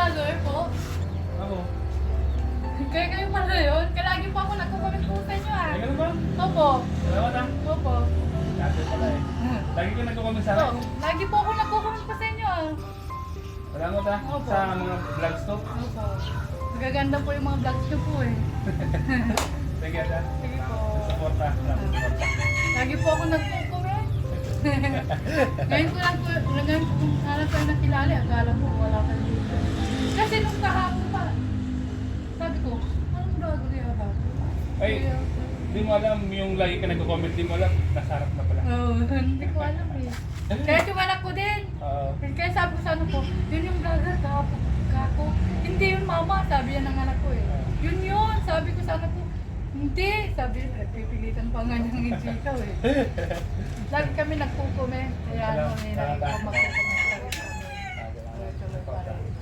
vlogger po. Ako. Kaya kayo pala yun. Kaya lagi po ako nagkukomment po sa inyo ah. Ay, ganun ba? Opo. Salamat ah. Opo. Dati pala eh. Lagi ko nagko-comment sa akin. Lagi po ako nagkukomment po sa inyo ah. Salamat ah. Opo. Sa mga vlogs to. Opo. Magaganda po yung mga vlogs nyo po eh. Sige ah. Sige po. Suporta. Suporta. Lagi po ako nagkukomment. Ngayon ko lang po, ngayon ko kung alam ko yung nakilala, akala mo wala ka dito. Kasi nung kahapon pa, sabi ko, anong gagawin ako? Ay, di mo alam yung lagi ka nagko-comment, di mo alam, nasa harap na pala. Oo, hindi ko alam eh. Kaya tumalak ko din. Kaya sabi ko sa ano ko, yun yung vlogger kahapon kako. Hindi yun mama, sabi yan ng anak ko eh. Yun, sabi ko sa anak ko. Hindi, sabi yun, pipilitan pa nga niyang hindi ikaw eh. Lagi kami nagkukumen, kaya ano, may lagi ko magkukumen pa rin kami. Tuloy pa rin.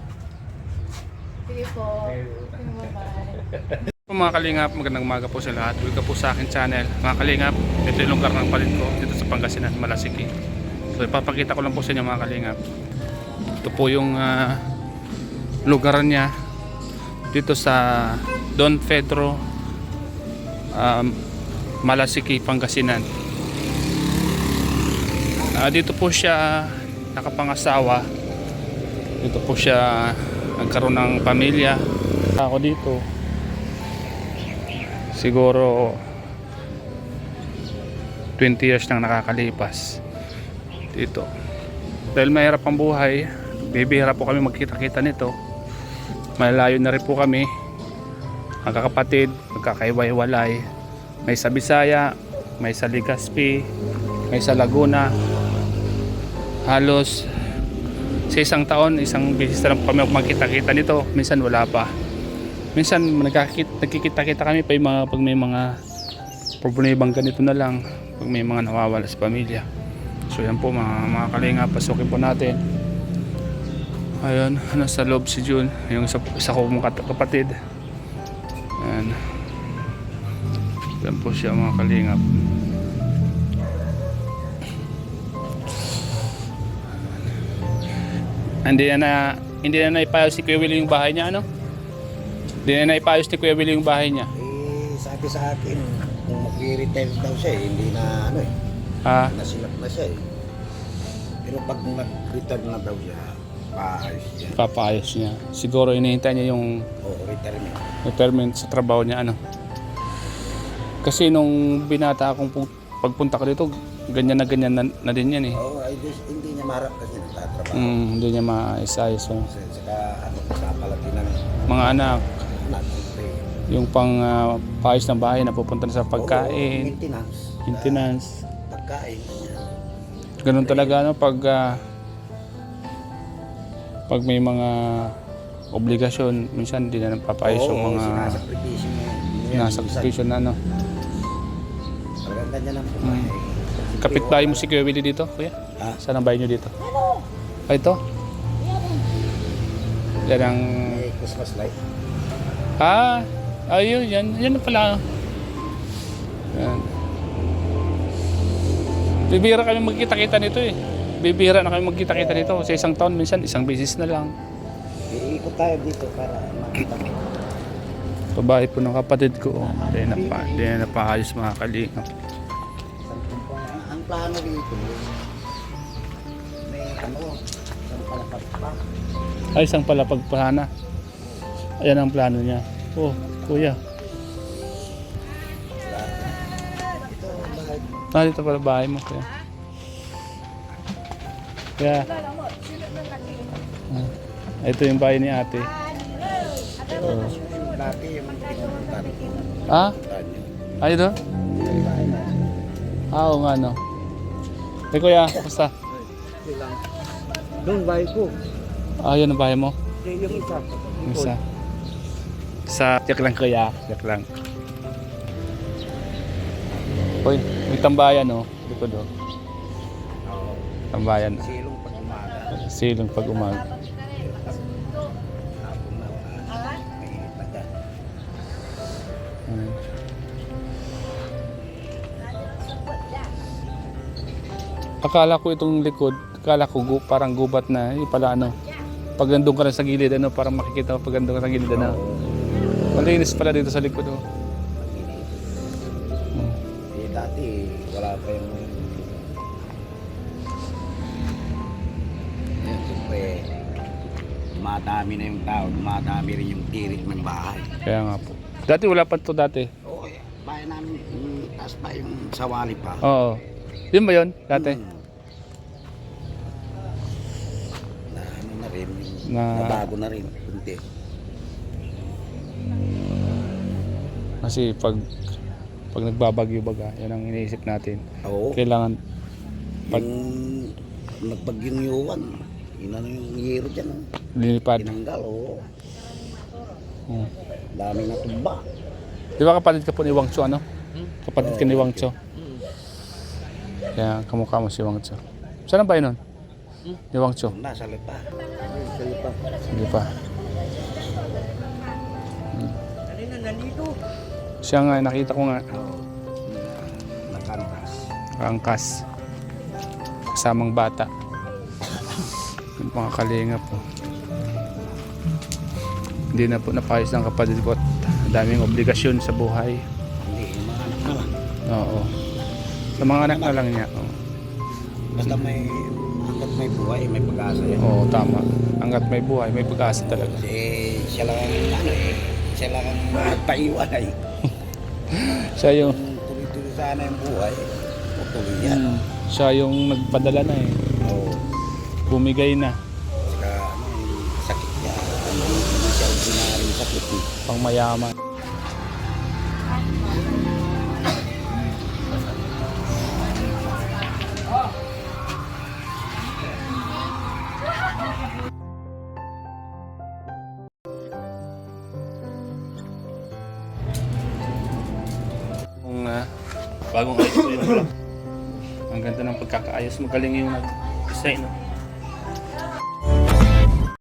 Sige po. Sige po, bye. Mga kalingap, magandang umaga po sa lahat. Welcome po sa akin channel. Mga kalingap, ito yung lugar ng palit ko dito sa Pangasinan, Malasiki. So ipapakita ko lang po sa inyo mga kalingap. Ito po yung lugar niya dito sa Don Pedro, Malasiki, Pangasinan. Dito po siya nakapangasawa. Dito po siya nagkaroon ng pamilya. Ako dito siguro 20 years nang nakakalipas dito. Dahil mahirap ang buhay, bibihira po kami magkita-kita nito. Malayo na rin po kami, magkakapatid, magkakaiwalay. May sa Bisaya, may sa Legazpi, may sa Laguna. Halos sa isang taon, isang beses na lang kami magkita-kita nito. Minsan wala pa. Minsan nagkikita-kita kami pa yung mga, pag may mga problemang ganito na lang, pag may mga nawawala sa pamilya. So yan po mga kalinga, pasukin po natin. Ayun, nasa loob si June, yung isa ko mong kapatid. Ayan. Yan po siya mga kalingap. Hindi na naipayos si Kuya Willie yung bahay niya, ano? Hindi na naipayos ni Kuya Willie yung bahay niya. Sabi sa akin, kung mag-retire daw siya hindi na ano eh. Nasilap na siya eh. Pero pag mag-retire na daw siya, paayos siya. Papaayos niya. Siguro hinihintay niya yung retirement sa trabaho niya, ano. Kasi nung binata akong pagpunta ko dito, ganyan na din yan eh. Hindi niya marap kasi nagtatrabaho. Hindi niya maisayos. So. Saka kapalaki ng mga anak. eh. Yung pang paayos ng bahay na pupunta na sa pagkain. Maintenance. Pagkain. Ganun talaga no pag may mga obligasyon, minsan hindi na napapayos yung mga sinasakripisyon na ano. Talagang ganyan lang po. Kapitbahay mo si Kuya Willie dito, kuya? Saan ang bahay nyo dito? Ito? Yan ang... Christmas light. Ayun, yan na pala. Yan. Bibihira kami magkita-kita nito eh. Bibihira na kami magkita-kita nito. Sa isang taon, minsan isang beses na lang. Iikot tayo dito para makita mo. Pabahay po ng kapatid ko. Hindi na paayos mga kalingap. Ang plano dito, may isang palapag pa. Ay, isang palapagpahana. Ayan ang plano niya. Oh, kuya. Dito pala bahay mo, kuya. Kaya, ito yung bahay ni ate. Dati yung pinupuntan. Ay doon? Oo nga no. Kuya, basta. Doon bahay ko. Yan ang bahay mo? Yung isa. Yung isa. Yak lang kuya, yak lang. Uy, may tambayan oh. Dito do. Tambayan. Silong pag umaga. Silong pag umaga. Akala ko itong likod, akala ko parang gubat na, pala ano, Pag nandun ka na sa gilid, ano, parang makikita mo pag nandun ka sa gilid, ano. Malinis pala dito sa likod, oh. Eh, dati, wala pa yung... Ngayon, siyempre, dumadami na yung tao, dumadami rin yung tirik ng bahay. Kaya nga po. Dati wala pa to dati. Oo, bahay namin, taas pa yung sawali pa. Oo. Yun ba yun? Dati? Na ano na rin, Na- nabago na rin, kunti. Kasi pag nagbabagyo baga, yan ang iniisip natin. Oo, Kailangan pag yung nagbagyong yuwan, yun ano yung hero dyan, linipad. tinanggal, oo. Hmm. Dami na tumba. Di ba kapatid ka po ni Wangcho, ano? Kapatid ka ni Wangcho. Kaya kamukha mo si Wangcho. Saan ang bahay nun? Ni Wangcho. Nasa lipa. Sa lipa. Hindi pa. Kanina nandito. Siya nga, nakita ko nga. Nakantas. Angkas. Kasamang bata. Yung mga kalinga po. Hindi na po napayos ng kapatid ko at daming obligasyon sa buhay. Hindi, yung mga anak na lang. Oo. Sa mga anak na lang niya. Oo, Basta hanggat may buhay, may pag-asa yan. Oo, tama. Hanggat may buhay, may pag-asa talaga. Siya lang ang siya lang ang nagpaiwalay. Siya yung Kung tuloy-tuloy sana yung buhay, o tuloy yan. siya yung nagpadala na eh. Oo. Bumigay na. Saka yung sakit niya, hindi siya ordinaryong sakit. Pang mayaman. Kung bagong ayos ko yung vlog. Ang ganda ng pagkakaayos. Magaling yung nag-design. No?